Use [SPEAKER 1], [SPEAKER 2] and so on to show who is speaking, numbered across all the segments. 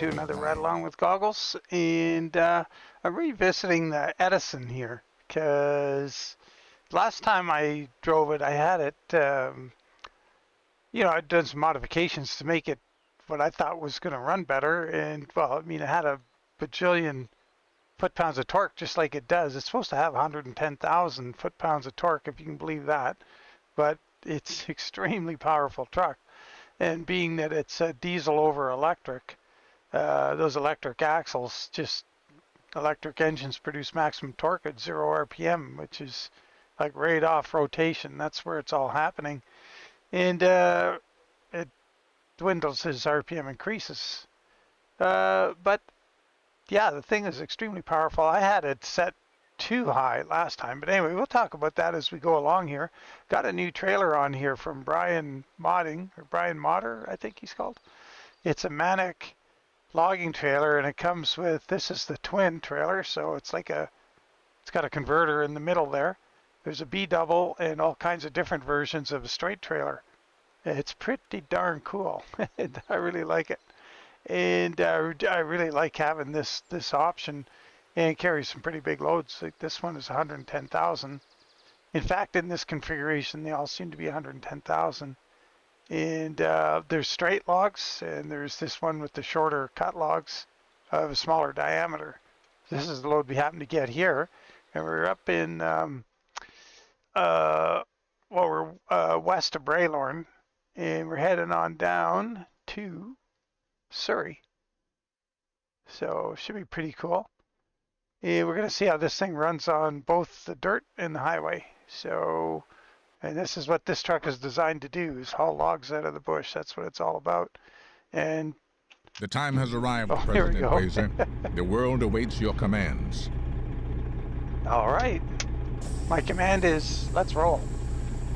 [SPEAKER 1] to another Ride Along with Goggles, and I'm revisiting the Edison here because last time I drove it, I had it, I'd done some modifications to make it what I thought was going to run better, and well, I mean, it had a bajillion foot-pounds of torque just like it does. It's supposed to have 110,000 foot-pounds of torque, if you can believe that, but it's extremely powerful truck. And being that it's a diesel over electric, those electric axles, just electric engines produce maximum torque at 0 RPM, which is like right off rotation. That's where it's all happening. And it dwindles as RPM increases. But yeah, the thing is extremely powerful. I had it set too high last time, but anyway, we'll talk about that as we go along here. Got a new trailer on here from Brian Motter, I think he's called. It's a Manac logging trailer, and it comes with, this is the twin trailer, so it's like it's got a converter in the middle there. There's a B double and all kinds of different versions of a straight trailer. It's pretty darn cool. I really like it, and I really like having this option. And it carries some pretty big loads. Like this one is 110,000. In fact, in this configuration, they all seem to be 110,000. And there's straight logs, and there's this one with the shorter cut logs of a smaller diameter. This is the load we happen to get here, and we're up in we're west of Braylorn, and we're heading on down to Surrey. So should be pretty cool. And we're going to see how this thing runs on both the dirt and the highway. So, and this is what this truck is designed to do, is haul logs out of the bush. That's what it's all about. And
[SPEAKER 2] the time has arrived, President Glazer. The world awaits your commands.
[SPEAKER 1] All right. My command is, let's roll.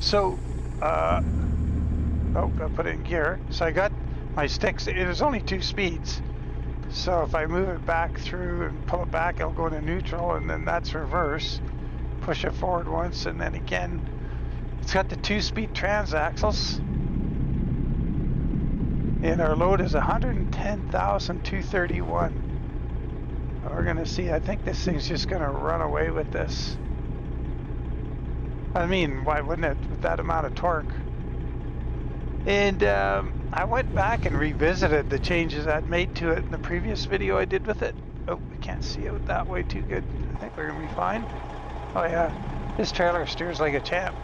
[SPEAKER 1] So, gotta put it in gear. So I got my sticks. It is only 2 speeds. So if I move it back through and pull it back, it'll go into neutral, and then that's reverse. Push it forward once, and then again. It's got the 2-speed transaxles. And our load is 110,231. We're going to see, I think this thing's just going to run away with this. I mean, why wouldn't it with that amount of torque? And I went back and revisited the changes I'd made to it in the previous video I did with it. Oh, we can't see it that way too good. I think we're gonna be fine. Oh yeah, this trailer steers like a champ.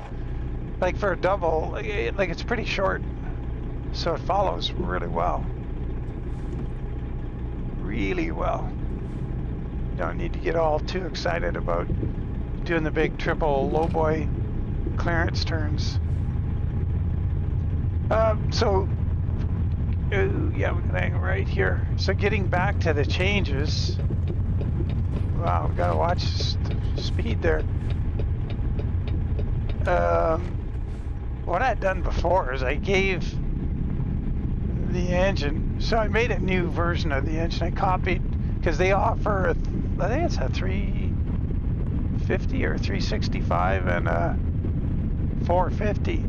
[SPEAKER 1] Like for a double, like it's pretty short, so it follows really well. Really well. Don't need to get all too excited about doing the big triple lowboy clearance turns. Yeah, we can hang right here. So getting back to the changes. Wow, we gotta watch the speed there. What I'd done before is I gave the engine, so I made a new version of the engine. I copied, because they offer, I think it's a 350 or 365 and a 450.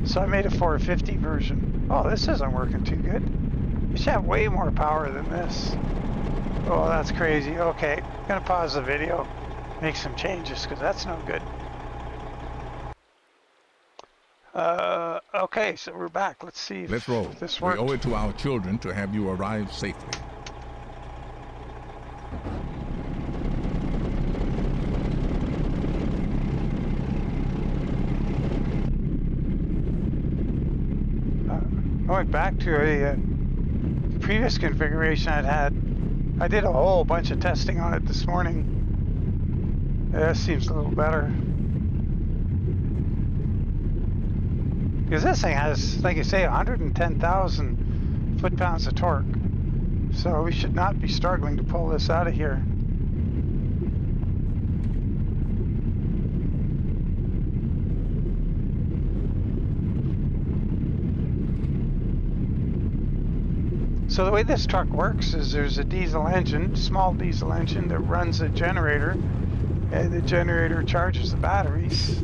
[SPEAKER 1] So I made a 450 version. Oh, this isn't working too good. You should have way more power than this. Oh, that's crazy. Okay, I'm gonna pause the video, make some changes, because that's no good. Okay, so we're back. Let's see if
[SPEAKER 2] Let's roll.
[SPEAKER 1] This works.
[SPEAKER 2] We owe it to our children to have you arrive safely.
[SPEAKER 1] I went back to a previous configuration I'd had. I did a whole bunch of testing on it this morning. This seems a little better. Because this thing has, like I say, 110,000 foot-pounds of torque. So we should not be struggling to pull this out of here. So the way this truck works is there's a diesel engine, small diesel engine, that runs a generator, and the generator charges the batteries.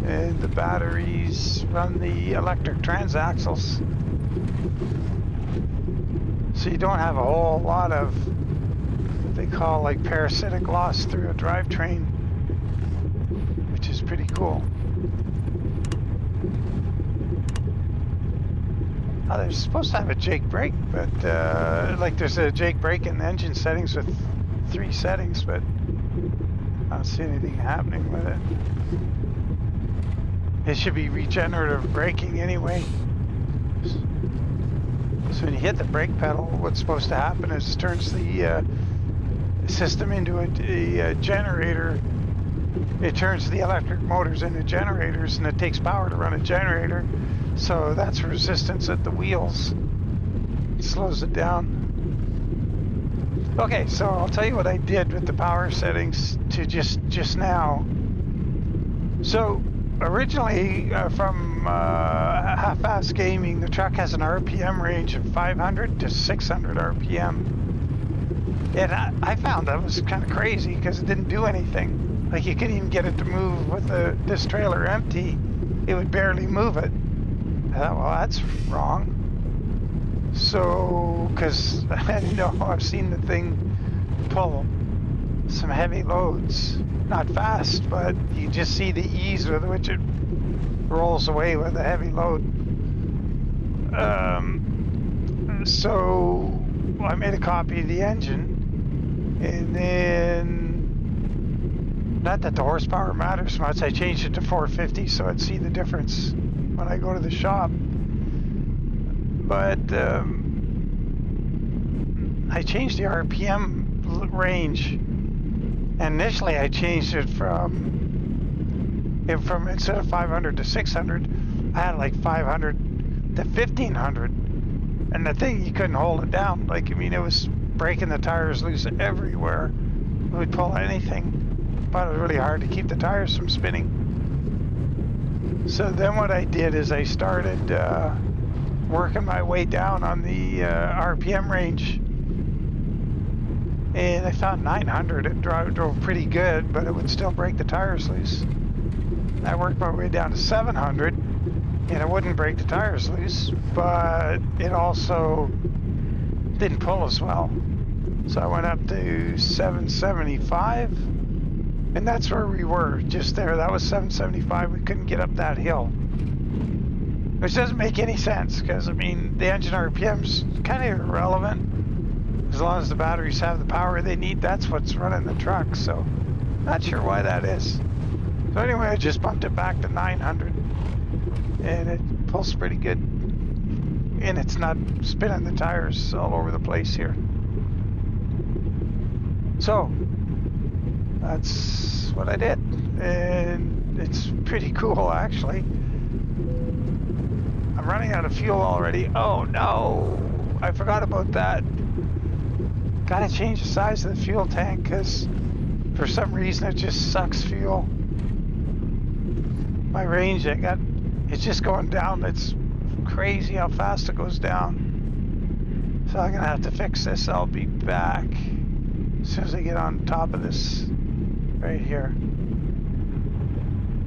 [SPEAKER 1] And the batteries run the electric transaxles. So you don't have a whole lot of what they call like parasitic loss through a drivetrain, which is pretty cool. They're supposed to have a Jake brake, but like there's a Jake brake in the engine settings with 3 settings, but I don't see anything happening with it. It should be regenerative braking anyway. So when you hit the brake pedal, what's supposed to happen is it turns the system into a generator. It turns the electric motors into generators, and it takes power to run a generator. So that's resistance at the wheels. It slows it down. Okay, so I'll tell you what I did with the power settings to just now. So originally from half-ass gaming, the truck has an RPM range of 500 to 600 RPM. And I found that was kind of crazy because it didn't do anything. Like you couldn't even get it to move with this trailer empty. It would barely move it. I thought, well, that's wrong. So, because I've seen the thing pull some heavy loads. Not fast, but you just see the ease with which it rolls away with a heavy load. So I made a copy of the engine, and then, not that the horsepower matters much, I changed it to 450 so I'd see the difference when I go to the shop. But I changed the RPM range. And initially I changed it from instead of 500 to 600, I had like 500 to 1500. And the thing, you couldn't hold it down. Like, I mean, it was breaking the tires loose everywhere. It would pull anything. But it was really hard to keep the tires from spinning. So then what I did is I started working my way down on the RPM range. And I found 900, it drove pretty good, but it would still break the tires loose. I worked my way down to 700, and it wouldn't break the tires loose, but it also didn't pull as well. So I went up to 775, and that's where we were, just there. That was 775, we couldn't get up that hill. Which doesn't make any sense, because, I mean, the engine RPM's kind of irrelevant. As long as the batteries have the power they need, that's what's running the truck. So, not sure why that is. So anyway, I just bumped it back to 900, and it pulls pretty good. And it's not spinning the tires all over the place here. So, that's what I did. And it's pretty cool, actually. I'm running out of fuel already. Oh no! I forgot about that. Gotta change the size of the fuel tank because for some reason it just sucks fuel. My range, it's just going down. It's crazy how fast it goes down. So I'm gonna have to fix this. I'll be back as soon as I get on top of this right here.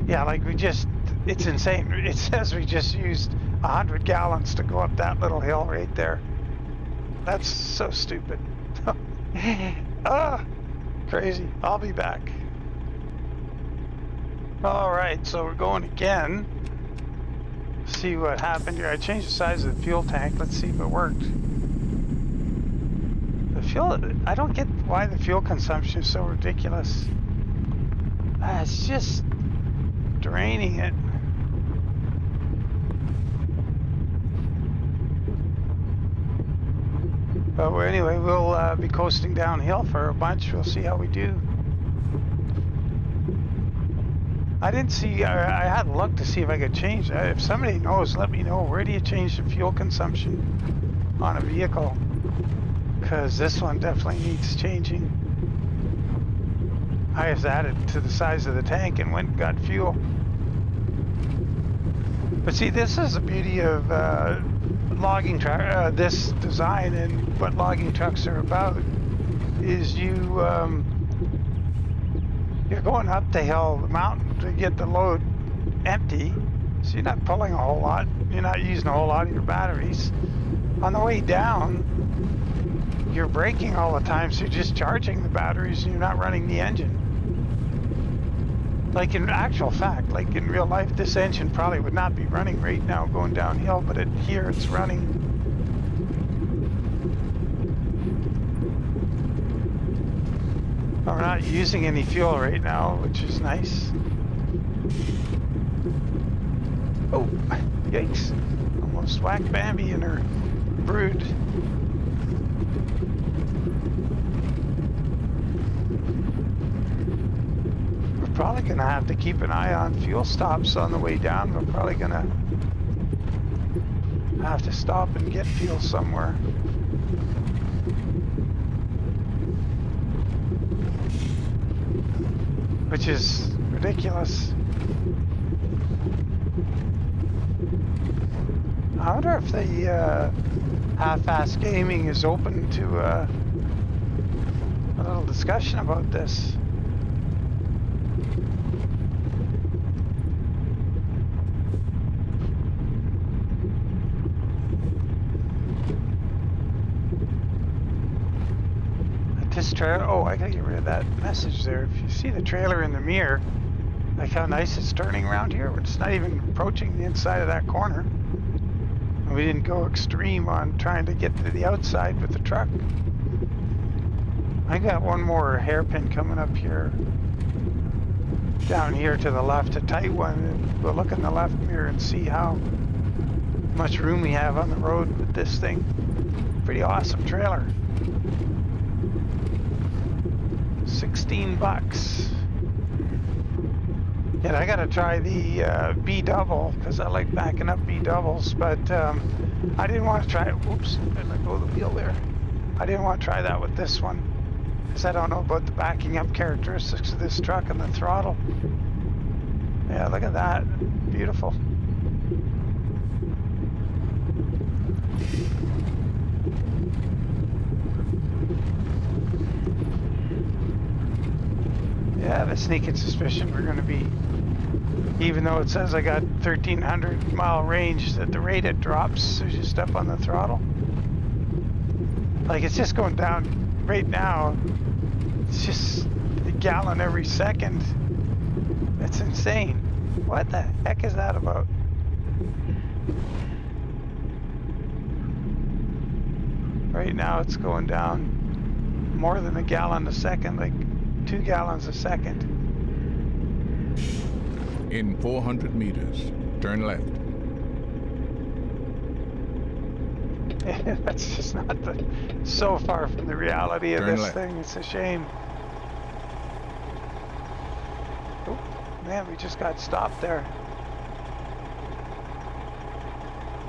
[SPEAKER 1] Yeah, like it's insane. It says we just used 100 gallons to go up that little hill right there. That's so stupid. Crazy. I'll be back. Alright, so we're going again. See what happened here. I changed the size of the fuel tank. Let's see if it worked. The fuel, I don't get why the fuel consumption is so ridiculous. It's just draining it. But anyway, we'll be coasting downhill for a bunch. We'll see how we do. I didn't see, I had looked to see if I could change. If somebody knows, let me know. Where do you change the fuel consumption on a vehicle? Because this one definitely needs changing. I just added to the size of the tank and went and got fuel. But see, this is the beauty of logging truck, this design, and what logging trucks are about is you're going up the hill, the mountain to get the load, empty, so you're not pulling a whole lot. You're not using a whole lot of your batteries. On the way down, you're braking all the time, so you're just charging the batteries and you're not running the engine. Like in actual fact, like in real life, this engine probably would not be running right now going downhill, but here it's running. We're not using any fuel right now, which is nice. Oh, yikes. Almost whacked Bambi and her brood. We're probably going to have to keep an eye on fuel stops on the way down. We're probably going to have to stop and get fuel somewhere. Which is ridiculous. I wonder if the half-ass gaming is open to a little discussion about this. This trailer, oh, I gotta get rid of that message there. If you see the trailer in the mirror, like how nice it's turning around here, it's not even approaching the inside of that corner. And we didn't go extreme on trying to get to the outside with the truck. I got one more hairpin coming up here, down here to the left, a tight one, and we'll look in the left mirror and see how much room we have on the road with this thing. Pretty awesome trailer. 16 bucks. And I gotta try the B double because I like backing up B doubles, but I didn't want to try it. Oops, I let go of the wheel there. I didn't want to try that with this one because I don't know about the backing up characteristics of this truck and the throttle. Yeah, look at that. Beautiful. Yeah, I have a sneaking suspicion we're going to be, even though it says I got 1,300 mile range, that the rate it drops as soon as you step on the throttle. Like it's just going down right now. It's just a gallon every second. It's insane. What the heck is that about? Right now it's going down more than a gallon a second, like 2 gallons a second.
[SPEAKER 2] In 400 meters, turn left.
[SPEAKER 1] That's just not so far from the reality of
[SPEAKER 2] Turn
[SPEAKER 1] this
[SPEAKER 2] left.
[SPEAKER 1] thing. It's a shame. Oh, man, we just got stopped there.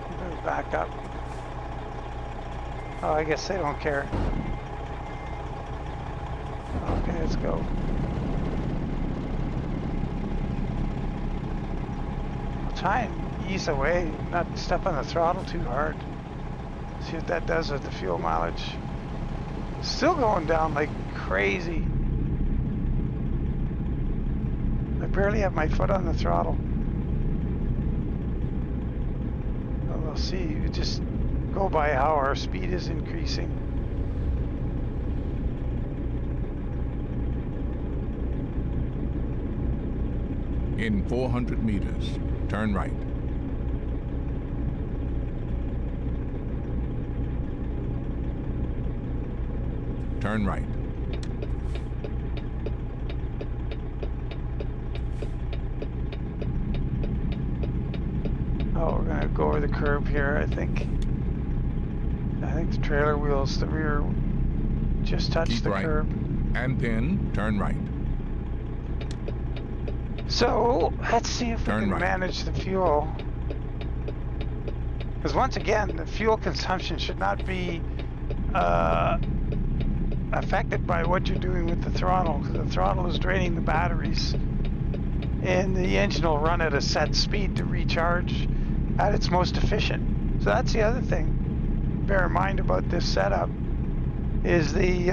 [SPEAKER 1] We better back up. Oh, I guess they don't care. Okay, let's go. I'll try and ease away, not step on the throttle too hard. See what that does with the fuel mileage. Still going down like crazy. I barely have my foot on the throttle. Well, we'll see. We just go by how our speed is increasing.
[SPEAKER 2] In 400 meters, turn right. Turn right.
[SPEAKER 1] Oh, we're gonna go over the curb here, I think. I think the trailer wheels, the rear just touched
[SPEAKER 2] Keep
[SPEAKER 1] the
[SPEAKER 2] right.
[SPEAKER 1] curb.
[SPEAKER 2] And then turn right.
[SPEAKER 1] So, let's see if
[SPEAKER 2] Turn
[SPEAKER 1] we can
[SPEAKER 2] right.
[SPEAKER 1] manage the fuel. Because once again, the fuel consumption should not be affected by what you're doing with the throttle, because the throttle is draining the batteries. And the engine will run at a set speed to recharge at its most efficient. So that's the other thing. Bear in mind about this setup is the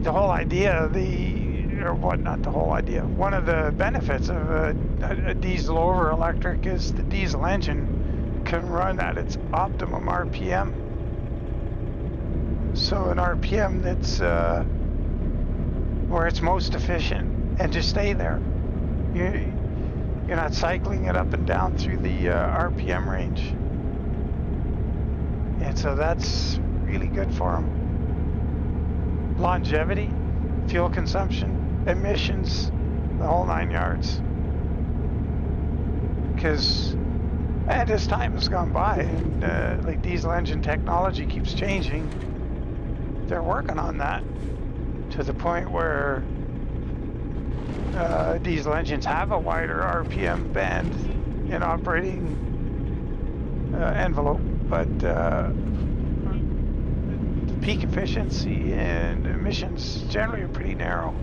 [SPEAKER 1] whole idea, the or what, not the whole idea. One of the benefits of a diesel over electric is the diesel engine can run at its optimum RPM. So an RPM that's where it's most efficient, and just stay there. You're not cycling it up and down through the RPM range. And so that's really good for them. Longevity, fuel consumption, emissions, the whole 9 yards. Because, and as time has gone by, and like diesel engine technology keeps changing, they're working on that to the point where diesel engines have a wider RPM band in operating envelope, but peak efficiency and emissions generally are pretty narrow.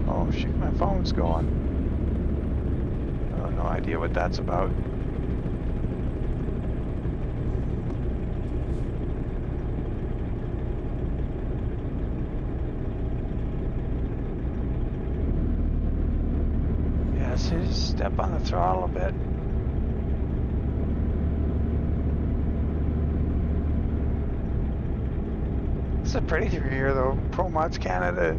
[SPEAKER 1] Oh shoot, my phone's going. Oh, no idea what that's about. So just step on the throttle a bit. It's a pretty through here though. ProMods Canada,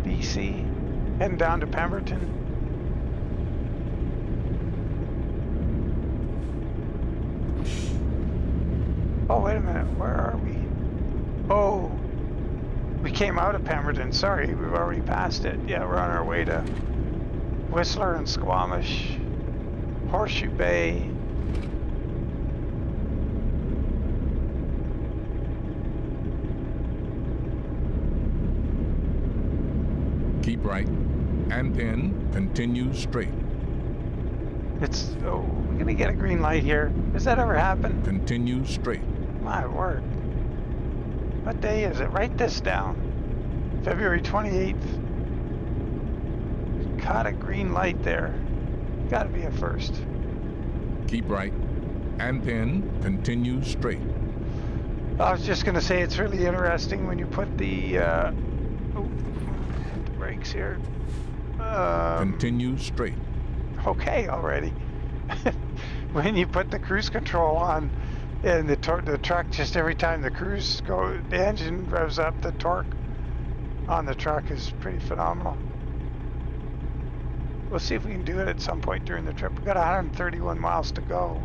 [SPEAKER 1] BC, heading down to Pemberton. Oh, wait a minute, where are we? Oh, we came out of Pemberton, sorry, we've already passed it. Yeah, we're on our way to Whistler and Squamish, Horseshoe Bay.
[SPEAKER 2] Keep right and in, continue straight.
[SPEAKER 1] It's, oh, we're gonna get a green light here. Has that ever happened?
[SPEAKER 2] Continue straight.
[SPEAKER 1] My word. What day is it? Write this down. February 28th. Caught a green light there. Gotta be a first.
[SPEAKER 2] Keep right and in, continue straight.
[SPEAKER 1] I was just gonna say it's really interesting when you put the brakes here.
[SPEAKER 2] Continue straight.
[SPEAKER 1] Okay, already. When you put the cruise control on, and the truck, just every time the engine revs up, the torque on the truck is pretty phenomenal. We'll see if we can do it at some point during the trip. We've got 131 miles to go.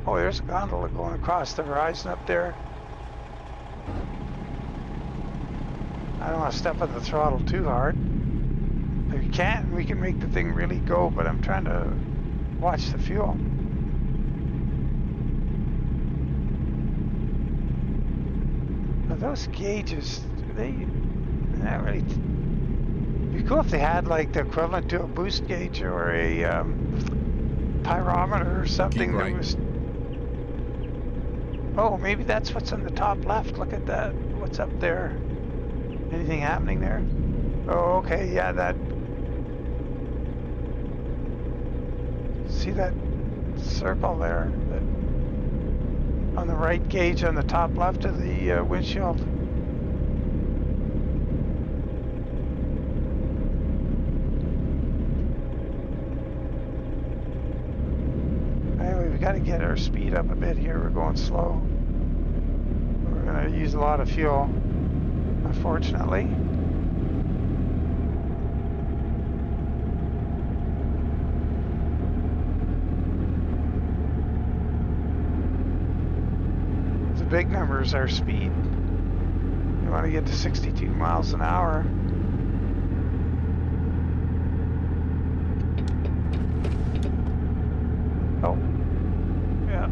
[SPEAKER 1] Oh, there's a gondola going across the horizon up there. I don't want to step on the throttle too hard. If you can't, we can make the thing really go, but I'm trying to watch the fuel. Now those gauges, they're not really... It'd be cool if they had like the equivalent to a boost gauge or a pyrometer or something that was... Oh, maybe that's what's on the top left. Look at that. What's up there? Anything happening there? Oh, okay, yeah, that... See that circle there? That on the right gauge on the top left of the windshield. Anyway, we got to get our speed up a bit here. We're going slow. We're going to use a lot of fuel, unfortunately. The big number is our speed. We want to get to 62 miles an hour. Oh, yeah.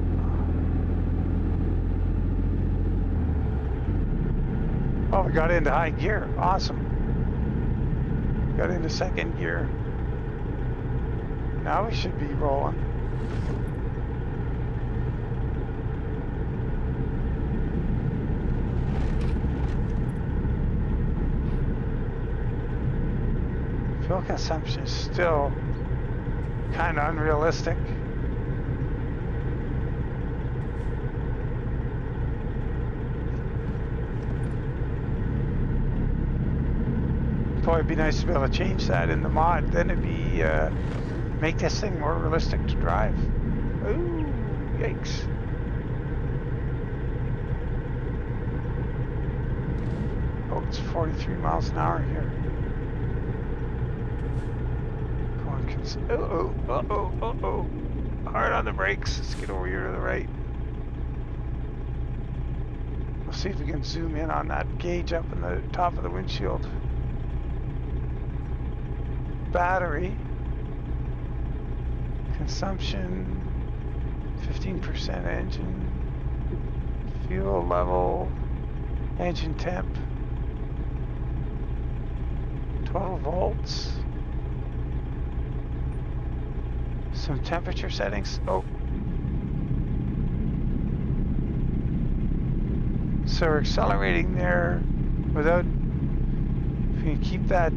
[SPEAKER 1] Oh, we got into high gear. Awesome. Got into second gear. Now we should be rolling. Fuel consumption is still kind of unrealistic. Boy, it'd be nice to be able to change that in the mod. Then it'd be make this thing more realistic to drive. Ooh, yikes. Oh, it's 43 miles an hour here. Uh-oh. Hard on the brakes. Let's get over here to the right. We'll see if we can zoom in on that gauge up in the top of the windshield. Battery. Consumption. 15% engine. Fuel level. Engine temp. Total volts. Some temperature settings. Oh. So we're accelerating there without, if we can keep that.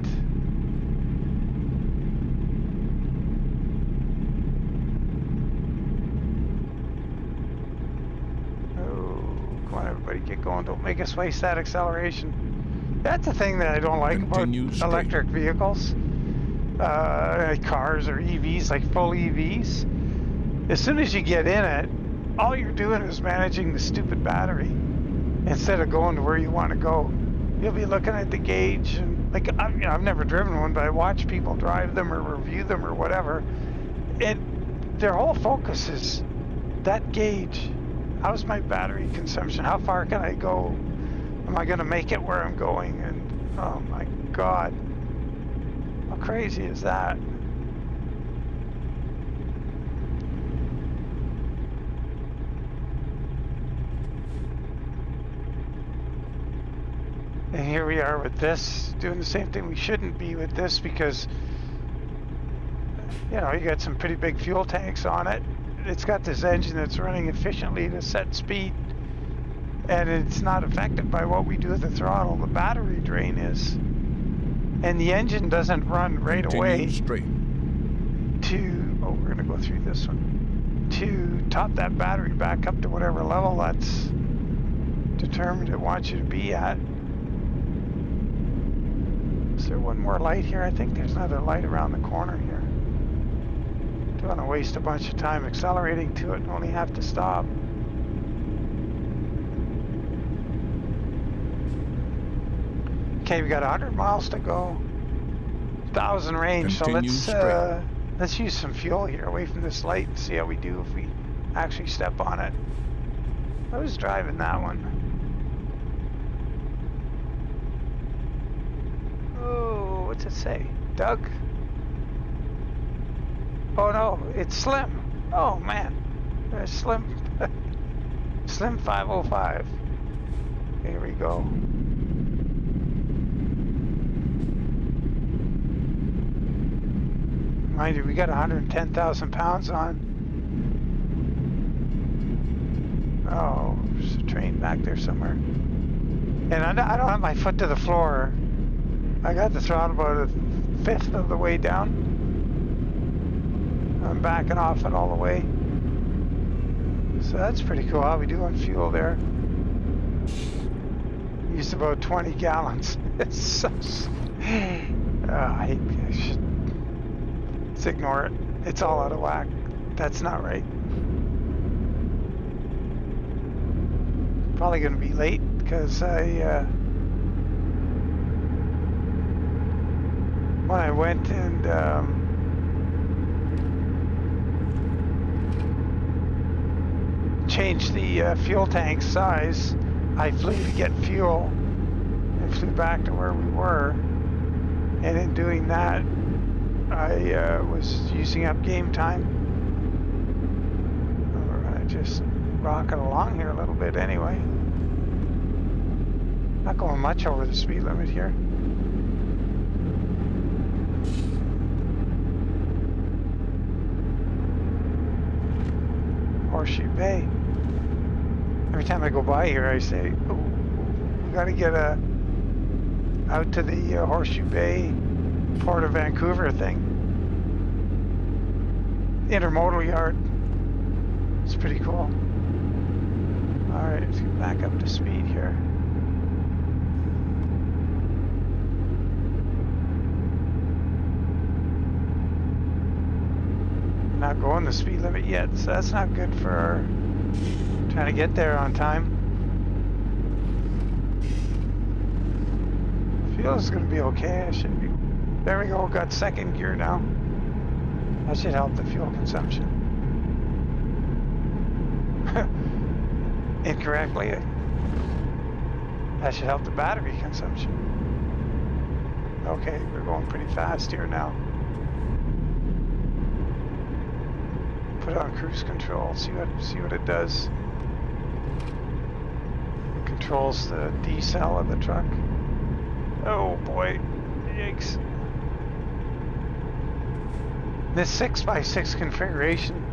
[SPEAKER 1] Oh, come on everybody, get going. Don't make us waste that acceleration. That's the thing that I don't like about electric vehicles. Like cars or EVs, like full EVs. As soon as you get in it, all you're doing is managing the stupid battery instead of going to where you want to go. You'll be looking at the gauge, and like I've never driven one, but I watch people drive them or review them or whatever. Their whole focus is that gauge. How's my battery consumption? How far can I go? Am I going to make it where I'm going? And oh my God. How crazy is that? And here we are with this, doing the same thing we shouldn't be with this because, you know, you got some pretty big fuel tanks on it. It's got this engine that's running efficiently to set speed, and it's not affected by what we do with the throttle. The battery drain is. And the engine doesn't run right away
[SPEAKER 2] straight.
[SPEAKER 1] Oh, we're gonna go through this one, to top that battery back up to whatever level that's determined it wants you to be at. Is there one more light here? I think there's another light around the corner here. Don't want to waste a bunch of time accelerating to it and only have to stop. Okay, we got 100 miles to go. 1,000 range.
[SPEAKER 2] Continue
[SPEAKER 1] So let's use some fuel here away from this light and see how we do if we actually step on it. I was driving that one. Oh, what's it say? Doug? Oh no, it's Slim. Oh man, there's Slim. Slim 505. Here we go. Mind you, we got 110,000 pounds on. Oh, there's a train back there somewhere. And I don't have my foot to the floor. I got the throttle about 1/5 of the way down. I'm backing off it all the way. So that's pretty cool. How we do on fuel there? Used about 20 gallons. It's so... I should... Let's ignore it. It's all out of whack. That's not right. Probably going to be late because when I went and changed the fuel tank size, I flew to get fuel and flew back to where we were, and in doing that I was using up game time. We're gonna just rock it along here a little bit anyway. Not going much over the speed limit here. Horseshoe Bay. Every time I go by here I say, oh, we gotta get out to the Horseshoe Bay, Port of Vancouver thing. Intermodal yard. It's pretty cool. Alright, let's get back up to speed here. not going the speed limit yet, so that's not good for our trying to get there on time. Fuel is going to be okay. I should be. There we go. Got second gear now. That should help the fuel consumption. Incorrectly. That should help the battery consumption. Okay, we're going pretty fast here now. Put on cruise control. See what it does. It controls the decel of the truck. Oh boy, yikes. This 6x6 configuration,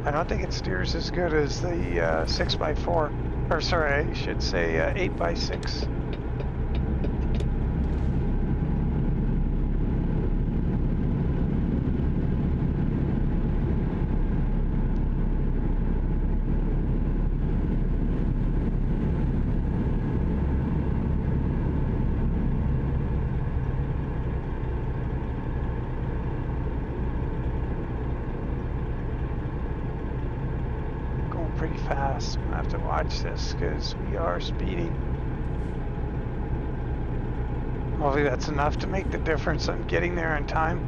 [SPEAKER 1] I don't think it steers as good as the 6x4, or sorry, I should say 8x6. Pretty fast. I'm gonna have to watch this because we are speeding. Hopefully that's enough to make the difference on getting there in time.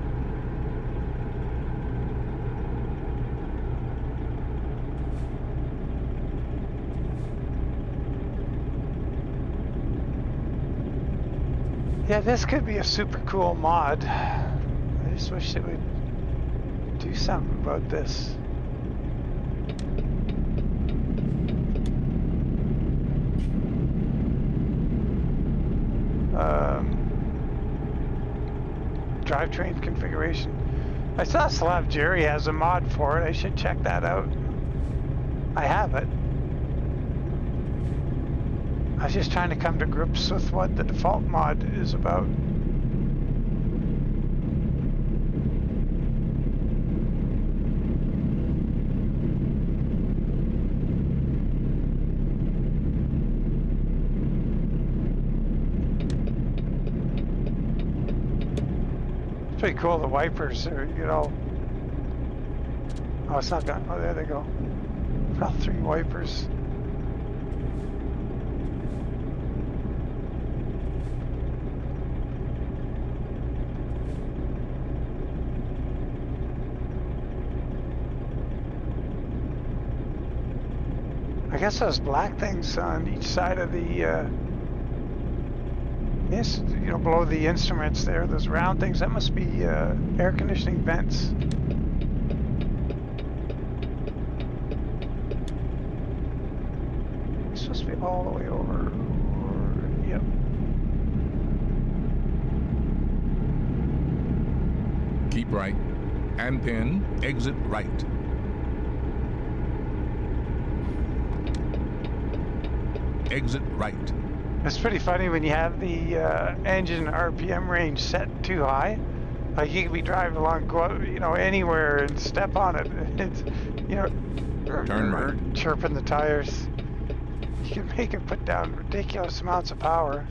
[SPEAKER 1] Yeah, this could be a super cool mod. I just wish it would do something about this. Drivetrain configuration. I saw Slav Jerry has a mod for it. I should check that out. I have it. I was just trying to come to grips with what the default mod is about. Pretty cool, the wipers are, you know. Oh, it's not done. Oh, there they go. All 3 wipers. I guess those black things on each side of the you know, below the instruments there, those round things, that must be air conditioning vents. It's supposed to be all the way over. Yep.
[SPEAKER 2] Keep right. And pin, exit right. Exit right.
[SPEAKER 1] It's pretty funny when you have the engine RPM range set too high. Like you could be driving along, go out, you know, anywhere and step on it. It's, you know,
[SPEAKER 2] turn right.
[SPEAKER 1] Chirping the tires. You can make it put down ridiculous amounts of power.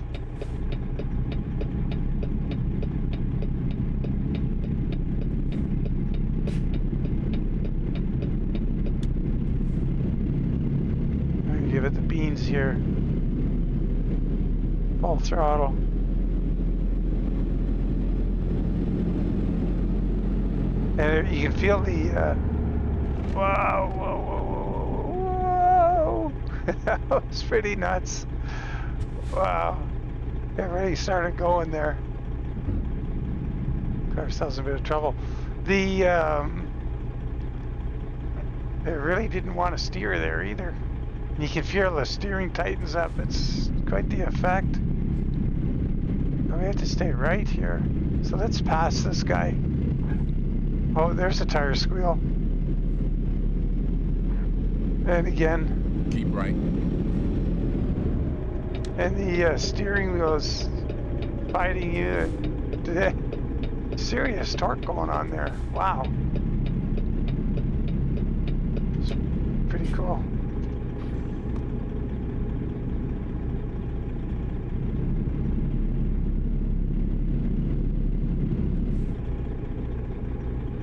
[SPEAKER 1] I'm gonna give it the beans here. Full throttle. And you can feel the whoa, whoa, whoa, whoa, whoa. That was pretty nuts. Wow. Everybody started going there. Got ourselves in a bit of trouble. The it really didn't want to steer there either. You can feel the steering tightens up. It's quite the effect. We have to stay right here. So let's pass this guy. Oh, there's a tire squeal. And again.
[SPEAKER 2] Keep right.
[SPEAKER 1] And the steering wheel is fighting you. Serious torque going on there. Wow. It's pretty cool.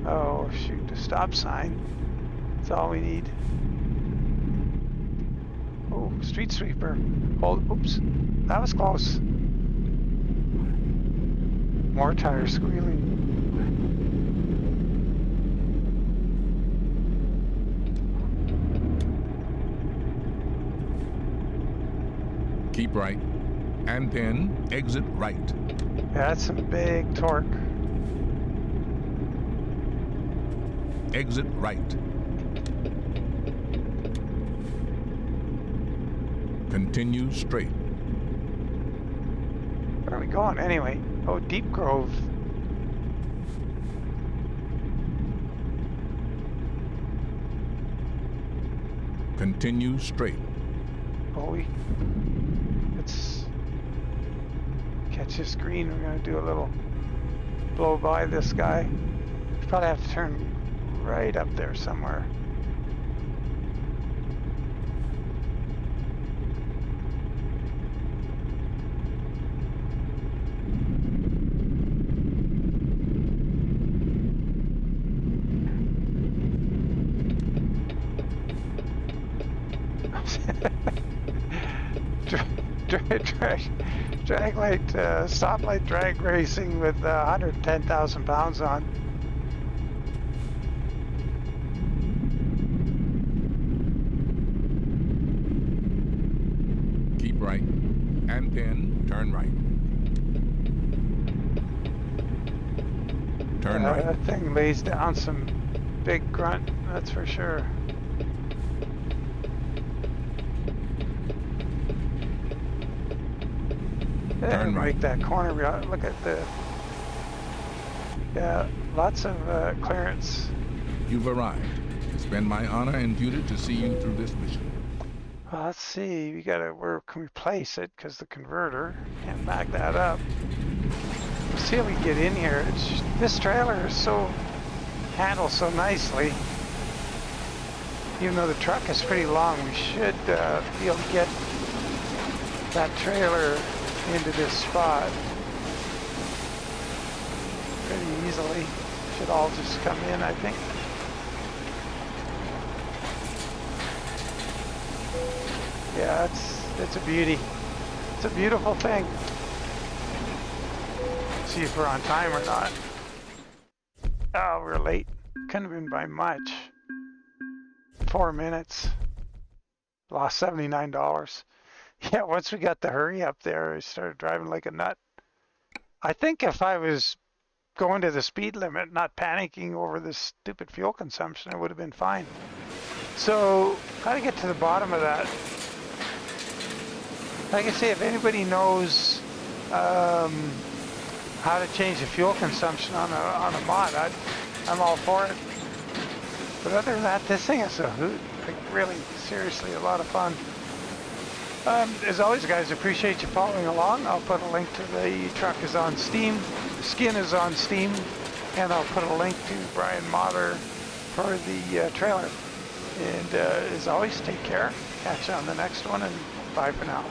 [SPEAKER 1] Oh shoot, a stop sign. That's all we need. Oh, street sweeper. Hold, oops, that was close. More tires squealing.
[SPEAKER 2] Keep right, and then exit right.
[SPEAKER 1] Yeah, that's some big torque.
[SPEAKER 2] Exit right. Continue straight.
[SPEAKER 1] Where are we going anyway? Oh, Deep Grove.
[SPEAKER 2] Continue straight.
[SPEAKER 1] Oh, let's catch this green. We're gonna do a little blow by this guy. We probably have to turn right up there somewhere. Drag light, stoplight drag racing with 110,000 pounds on.
[SPEAKER 2] Keep right, and then turn right. Turn right.
[SPEAKER 1] That thing lays down some big grunt, that's for sure.
[SPEAKER 2] Turn right.
[SPEAKER 1] Make that corner. Look at the, yeah, lots of clearance.
[SPEAKER 2] You've arrived. It's been my honor and duty to see you through this mission.
[SPEAKER 1] Well, let's see. We gotta. Where can we place it? Because the converter can't back that up. Let's see how we get in here. It's just, this trailer is so handles so nicely. Even though the truck is pretty long, we should be able to get that trailer into this spot pretty easily. Should all just come in, I think. Yeah, it's a beauty. It's a beautiful thing. Let's see if we're on time or not. Oh, we're late. Couldn't have been by much. 4 minutes. Lost $79. Yeah, once we got the hurry up there, I started driving like a nut. I think if I was going to the speed limit, not panicking over this stupid fuel consumption, I would have been fine. So, gotta get to the bottom of that. Like I say, if anybody knows how to change the fuel consumption on a mod, I'm all for it. But other than that, this thing is a hoot. Like really, seriously, a lot of fun. As always, guys, appreciate you following along. I'll put a link to the truck is on Steam, the skin is on Steam, and I'll put a link to Brian Motter for the trailer. And as always, take care. Catch you on the next one, and bye for now.